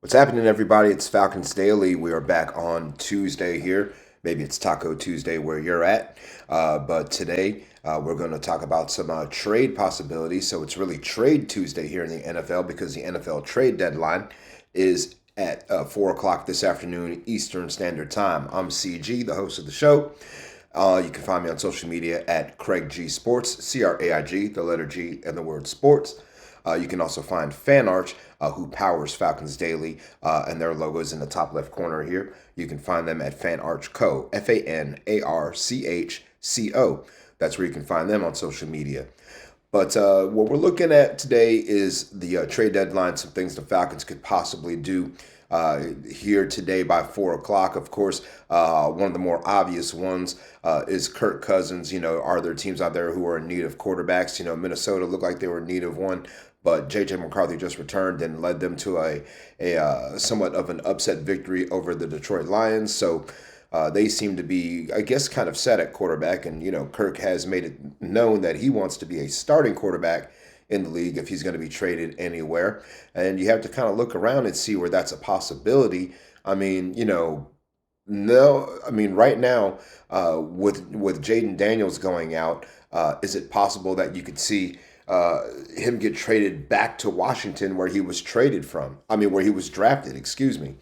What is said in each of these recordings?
What's happening, everybody? It's Falcons Daily. We are back on Tuesday here. Maybe it's Taco Tuesday where you're at. But today we're going to talk about some trade possibilities. So it's really Trade Tuesday here in the NFL because the NFL trade deadline is at 4 o'clock this afternoon Eastern Standard Time. I'm CG, the host of the show. You can find me on social media at Craig G Sports, CRAIG, the letter G, and the word sports. You can also find FanArch, who powers Falcons Daily, and their logo is in the top left corner here. You can find them at FanArch Co, FANARCHCO. That's where you can find them on social media. But what we're looking at today is the trade deadline, some things the Falcons could possibly do here today by 4 o'clock. Of course, one of the more obvious ones is Kirk Cousins. Are there teams out there who are in need of quarterbacks? Minnesota looked like they were in need of one, but J.J. McCarthy just returned and led them to a somewhat of an upset victory over the Detroit Lions. So they seem to be, I guess, kind of set at quarterback. And, Kirk has made it known that he wants to be a starting quarterback in the league if he's going to be traded anywhere. And you have to kind of look around and see where that's a possibility. I mean, no, I mean, right now, with Jaden Daniels going out, is it possible that you could see him get traded back to Washington where he was traded from? I mean, where he was drafted, excuse me.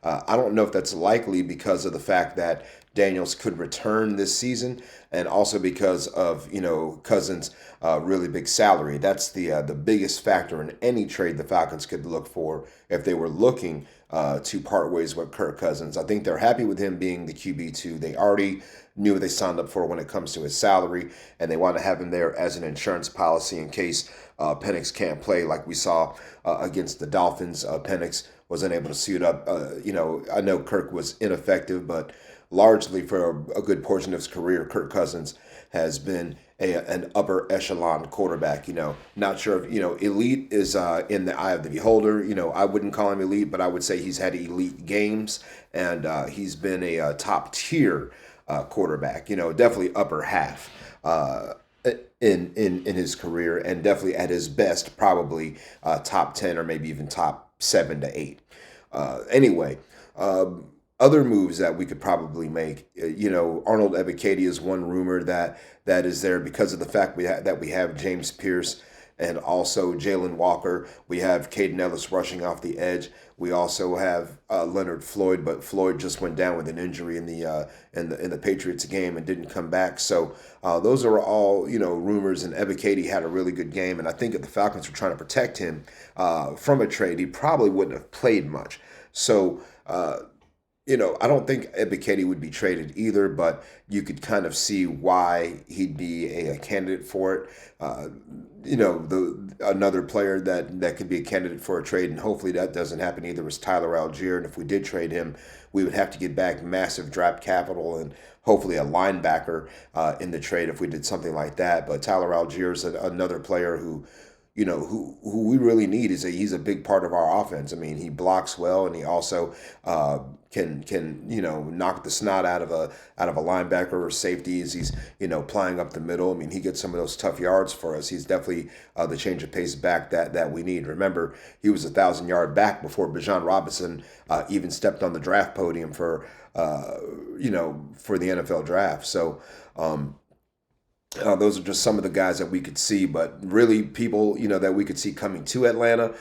I don't know if that's likely because of the fact that Daniels could return this season, and also because of Cousins' really big salary. That's the biggest factor in any trade the Falcons could look for if they were looking to part ways with Kirk Cousins. I think they're happy with him being the QB2. They already knew what they signed up for when it comes to his salary, and they want to have him there as an insurance policy in case Penix can't play, like we saw against the Dolphins. Penix was unable to suit up. I know Kirk was ineffective, but largely for a good portion of his career, Kirk Cousins has been an upper echelon quarterback. Not sure if elite is in the eye of the beholder. I wouldn't call him elite, but I would say he's had elite games, and he's been a top tier quarterback. Definitely upper half. In his career, and definitely at his best, probably top 10 or maybe even top 7 to 8. Anyway, other moves that we could probably make. Arnold Ebiketie is one rumor that is there because of the fact that we have James Pierce and also Jalen Walker. We have Caden Ellis rushing off the edge. We also have Leonard Floyd, but Floyd just went down with an injury in the Patriots game and didn't come back. So those are all rumors. And Ebiketie had a really good game, and I think if the Falcons were trying to protect him from a trade, he probably wouldn't have played much. So. I don't think Ebiketie would be traded either, but you could kind of see why he'd be a candidate for it. Another player that could be a candidate for a trade, and hopefully that doesn't happen either, is Tyler Algier. And if we did trade him, we would have to get back massive draft capital and hopefully a linebacker in the trade if we did something like that. But Tyler Algier is another player who we really need. He's a big part of our offense. I mean, he blocks well, and he also can knock the snot out of a linebacker or safety as he's plying up the middle. I mean, he gets some of those tough yards for us. He's definitely the change of pace back that we need. Remember, he was 1,000-yard back before Bijan Robinson even stepped on the draft podium for the NFL draft. So. Those are just some of the guys that we could see, but really people, that we could see coming to Atlanta.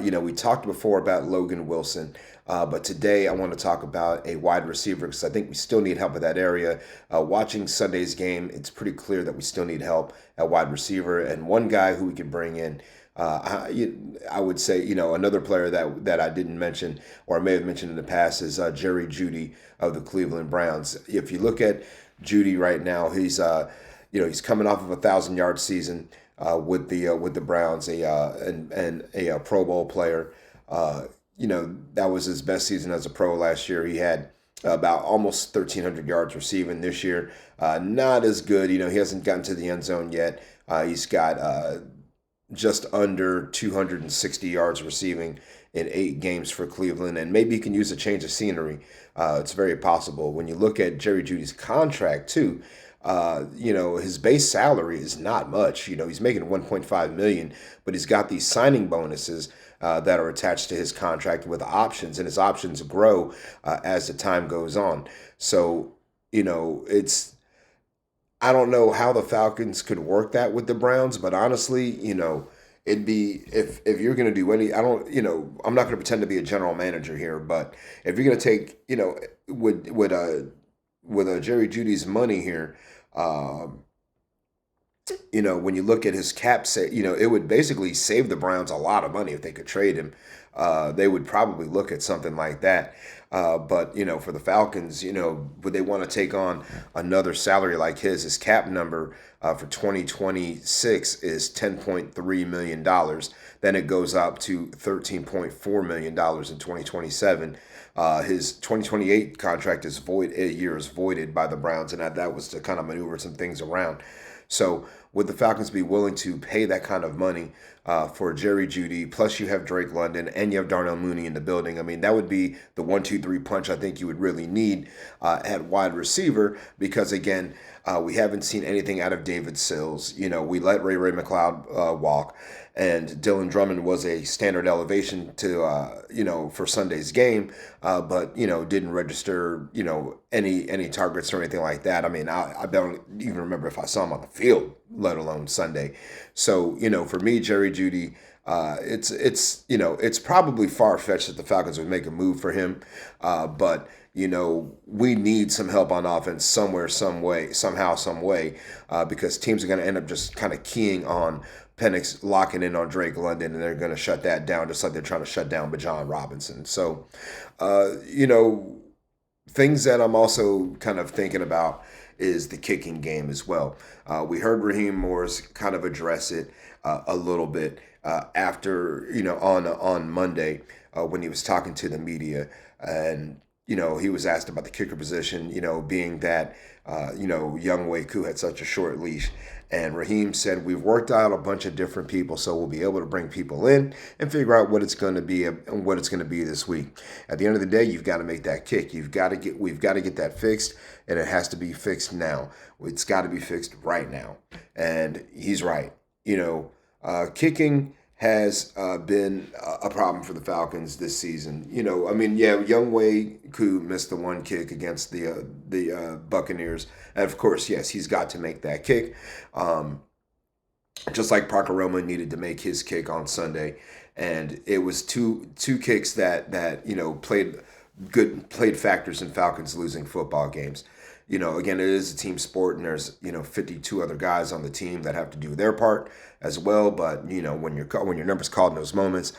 We talked before about Logan Wilson, but today I want to talk about a wide receiver because I think we still need help in that area. Watching Sunday's game, it's pretty clear that we still need help at wide receiver, and one guy who we could bring in. I would say, another player that I didn't mention or may have mentioned in the past is Jerry Jeudy of the Cleveland Browns. If you look at Jeudy right now, he's coming off of 1,000-yard season with the Browns, and a Pro Bowl player. That was his best season as a pro last year. He had about almost 1,300 yards receiving this year. Not as good. He hasn't gotten to the end zone yet. He's got just under 260 yards receiving in 8 games for Cleveland, and maybe he can use a change of scenery. It's very possible. When you look at Jerry Judy's contract too, his base salary is not much. He's making 1.5 million, but he's got these signing bonuses that are attached to his contract with options, and his options grow as the time goes on. So, it's I don't know how the Falcons could work that with the Browns, but honestly, it'd be if you're going to do any, I don't, I'm not going to pretend to be a general manager here, but if you're going to take, with Jerry Judy's money here, um, when you look at his cap, it would basically save the Browns a lot of money if they could trade him. They would probably look at something like that. But for the Falcons, would they want to take on another salary like his? His cap number for 2026 is $10.3 million. Then it goes up to $13.4 million in 2027. His 2028 contract is void. A year is voided by the Browns, and that was to kind of maneuver some things around. So would the Falcons be willing to pay that kind of money for Jerry Jeudy? Plus, you have Drake London and you have Darnell Mooney in the building. I mean, that would be the 1, 2, 3 punch I think you would really need at wide receiver because, again, we haven't seen anything out of David Sills. We let Ray McLeod walk, and Dylan Drummond was a standard elevation to for Sunday's game, but didn't register any targets or anything like that. I mean, I don't even remember if I saw him on the field, let alone Sunday. So for me, Jerry Jeudy. It's probably far fetched that the Falcons would make a move for him, but we need some help on offense somewhere, some way, somehow, some way, because teams are going to end up just kind of keying on Penix locking in on Drake London, and they're going to shut that down just like they're trying to shut down Bijan Robinson. So, things that I'm also kind of thinking about is the kicking game as well. We heard Raheem Morris kind of address it a little bit after, on Monday when he was talking to the media. And he was asked about the kicker position, being that, Young Wei Koo had such a short leash. And Raheem said, we've worked out a bunch of different people, so we'll be able to bring people in and figure out what it's going to be and what it's going to be this week. At the end of the day, you've got to make that kick. We've got to get that fixed, and it has to be fixed now. It's got to be fixed right now. And he's right. Kicking has been a problem for the Falcons this season. Young Wei Koo missed the one kick against the Buccaneers. And of course, yes, he's got to make that kick. Just like Parker Roma needed to make his kick on Sunday. And it was two kicks that played factors in Falcons losing football games. Again, it is a team sport, and there's 52 other guys on the team that have to do their part as well. But when your number's called in those moments,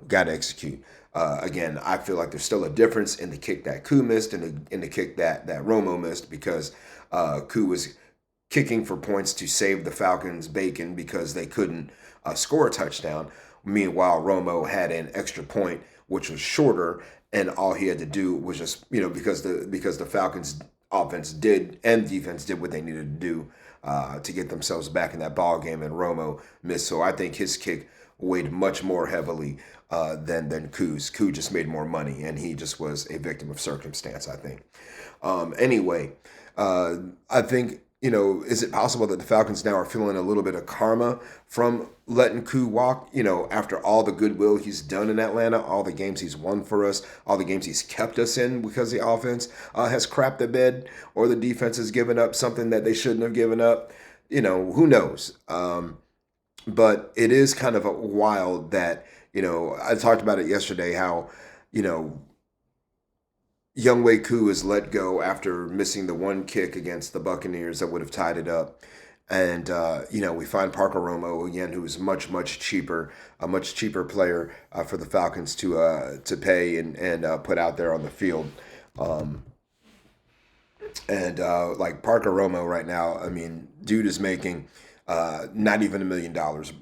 got to execute. Again, I feel like there's still a difference in the kick that Koo missed and in the kick that Romo missed, because Koo was kicking for points to save the Falcons bacon because they couldn't score a touchdown. Meanwhile, Romo had an extra point, which was shorter, and all he had to do was just because the Falcons offense did and defense did what they needed to do to get themselves back in that ball game, and Romo missed. So I think his kick weighed much more heavily than Koo's. Koo just made more money, and he just was a victim of circumstance, I think. Anyway, I think, is it possible that the Falcons now are feeling a little bit of karma from letting Koo walk, after all the goodwill he's done in Atlanta, all the games he's won for us, all the games he's kept us in because the offense has crapped the bed, or the defense has given up something that they shouldn't have given up? Who knows? But it is kind of wild that, I talked about it yesterday, how, Young Wei Koo is let go after missing the one kick against the Buccaneers that would have tied it up. And, we find Parker Romo, again, who is much, much cheaper, a much cheaper player for the Falcons to pay and put out there on the field. Like Parker Romo right now, I mean, dude is making not even $1 million,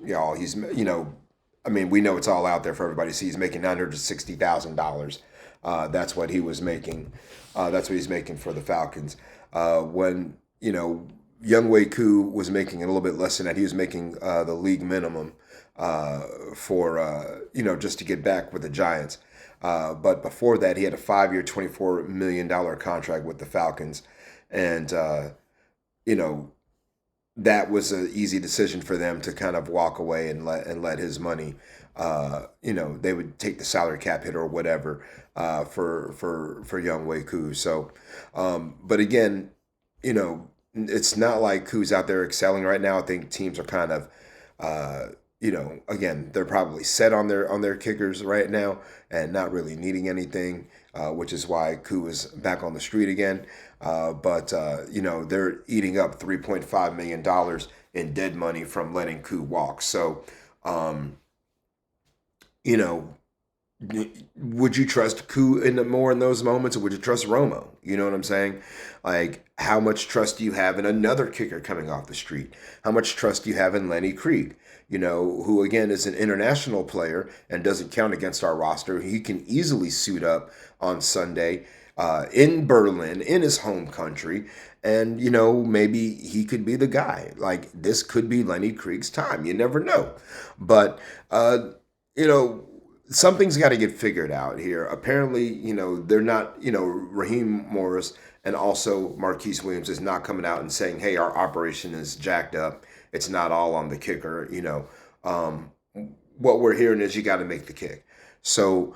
y'all. He's, we know it's all out there for everybody to see. He's making $960,000. That's what he was making. That's what he's making for the Falcons. When Young Wei Koo was making a little bit less than that. He was making the league minimum for just to get back with the Giants. But before that, he had a 5-year, $24 million contract with the Falcons, and that was an easy decision for them to kind of walk away and let his money they would take the salary cap hit or whatever for young Wei Koo. So, but again, it's not like Koo's out there excelling right now. I think teams are kind of, again, they're probably set on their kickers right now and not really needing anything, which is why Koo is back on the street again. But they're eating up $3.5 million in dead money from letting Koo walk. So, you know, would you trust Koo more in those moments, or would you trust Romo? You know what I'm saying? Like, how much trust do you have in another kicker coming off the street? How much trust do you have in Lenny Krieg? Who again is an international player and doesn't count against our roster. He can easily suit up on Sunday in Berlin, in his home country, and maybe he could be the guy. Like, this could be Lenny Krieg's time. You never know, but you know something's got to get figured out here. Apparently, they're not, Raheem Morris and also Marquise Williams is not coming out and saying, hey, our operation is jacked up. It's not all on the kicker. What we're hearing is you got to make the kick. So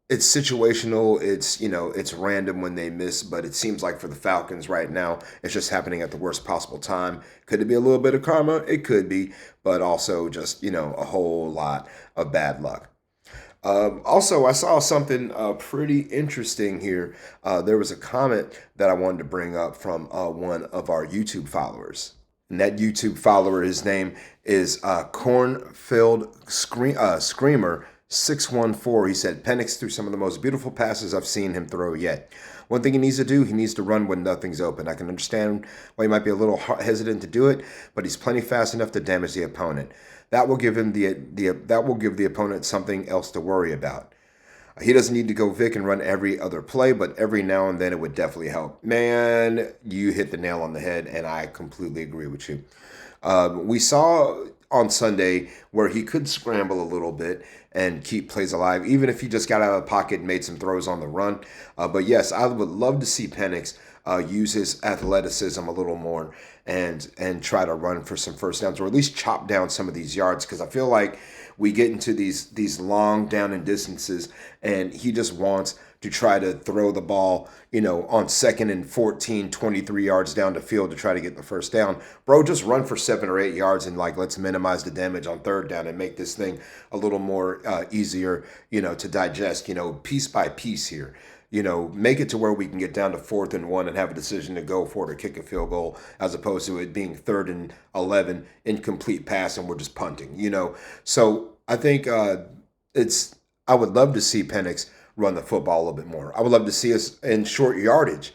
it's situational. It's random when they miss, but it seems like for the Falcons right now, it's just happening at the worst possible time. Could it be a little bit of karma? It could be, but also just, a whole lot of bad luck. Also, I saw something pretty interesting here. There was a comment that I wanted to bring up from one of our YouTube followers. And that YouTube follower, his name is Cornfield Screamer 614. He said, Penix threw some of the most beautiful passes I've seen him throw yet. One thing he needs to do, he needs to run when nothing's open. I can understand why he might be a little hesitant to do it, but he's plenty fast enough to damage the opponent. That will give him that will give the opponent something else to worry about. He doesn't need to go Vic and run every other play, but every now and then it would definitely help. Man, you hit the nail on the head, and I completely agree with you. We saw on Sunday where he could scramble a little bit and keep plays alive, even if he just got out of the pocket and made some throws on the run. But yes, I would love to see Penix use his athleticism a little more and try to run for some first downs, or at least chop down some of these yards, because I feel like we get into these long down and distances, and he just wants to try to throw the ball, on 2nd and 14, 23 yards down the field to try to get the first down. Bro, just run for 7 or 8 yards and let's minimize the damage on 3rd down and make this thing a little more easier, to digest, piece by piece here. Make it to where we can get down to 4th and 1 and have a decision to go for it or kick a field goal, as opposed to it being 3rd and 11, incomplete pass, and we're just punting, So I think I would love to see Penix run the football a little bit more. I would love to see us in short yardage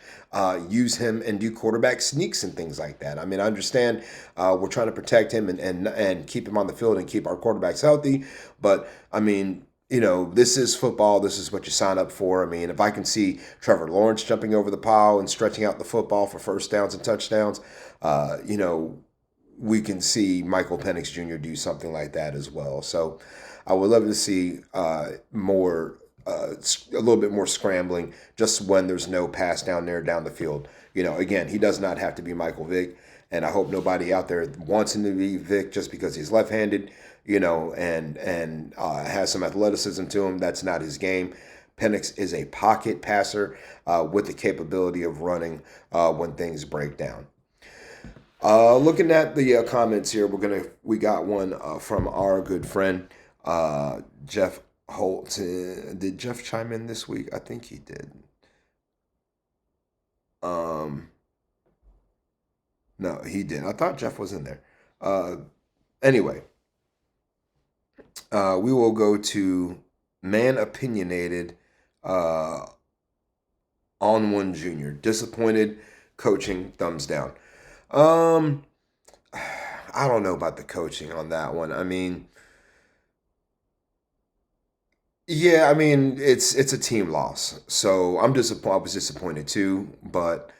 use him and do quarterback sneaks and things like that. I mean, I understand we're trying to protect him and keep him on the field and keep our quarterbacks healthy, but I mean, this is football. This is what you sign up for. I mean, if I can see Trevor Lawrence jumping over the pile and stretching out the football for first downs and touchdowns, we can see Michael Penix Jr. do something like that as well. So I would love to see a little bit more scrambling just when there's no pass down the field. Again, he does not have to be Michael Vick, and I hope nobody out there wants him to be Vick just because he's left-handed, and has some athleticism to him. That's not his game. Penix is a pocket passer with the capability of running when things break down. Looking at the comments here, we got one from our good friend Jeff Holt. Did Jeff chime in this week? I think he did. No, he did. I thought Jeff was in there. Anyway, we will go to Man Opinionated on one Junior. Disappointed coaching, thumbs down. I don't know about the coaching on that one. I mean, yeah, I mean it's a team loss, so I'm disappointed. I was disappointed too, but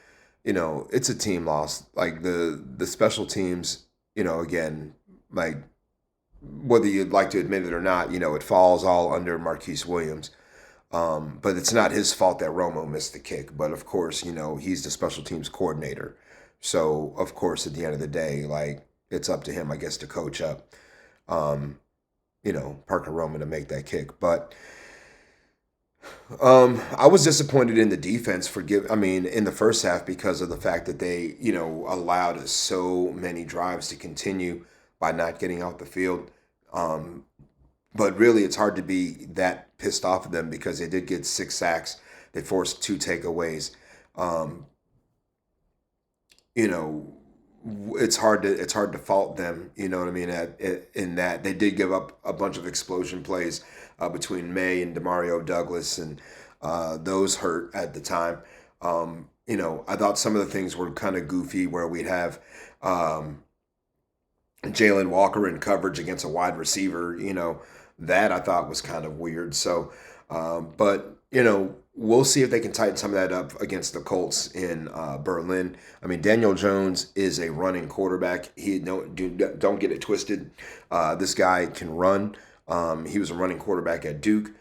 it's a team loss. Like the special teams, again, like whether you'd like to admit it or not, it falls all under Marquise Williams. But it's not his fault that Romo missed the kick. But of course, he's the special teams coordinator. So of course, at the end of the day, like it's up to him, I guess, to coach up. Um, Parker Roman to make that kick. But I was disappointed in the defense in the first half because of the fact that they, allowed so many drives to continue by not getting out the field. Um, but really, it's hard to be that pissed off at them because they did get 6 sacks. They forced 2 takeaways. Um, you know, it's hard to fault them. You know what I mean? In that they did give up a bunch of explosion plays between May and Demario Douglas, and those hurt at the time. I thought some of the things were kind of goofy, where we'd have um, Jalen Walker in coverage against a wide receiver. That I thought was kind of weird. So, but we'll see if they can tighten some of that up against the Colts in Berlin. Daniel Jones is a running quarterback. Don't get it twisted. This guy can run. He was a running quarterback at Duke.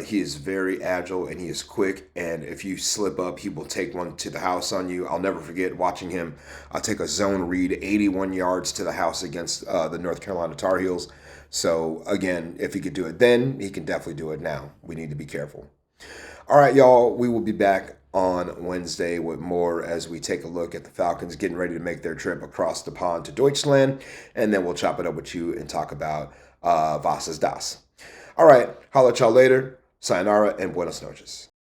He is very agile and he is quick. And if you slip up, he will take one to the house on you. I'll never forget watching him take a zone read 81 yards to the house against the North Carolina Tar Heels. So, again, if he could do it then, he can definitely do it now. We need to be careful. All right, y'all, we will be back on Wednesday with more as we take a look at the Falcons getting ready to make their trip across the pond to Deutschland. And then we'll chop it up with you and talk about Was ist das? All right, holla at y'all later. Sayonara and buenos noches.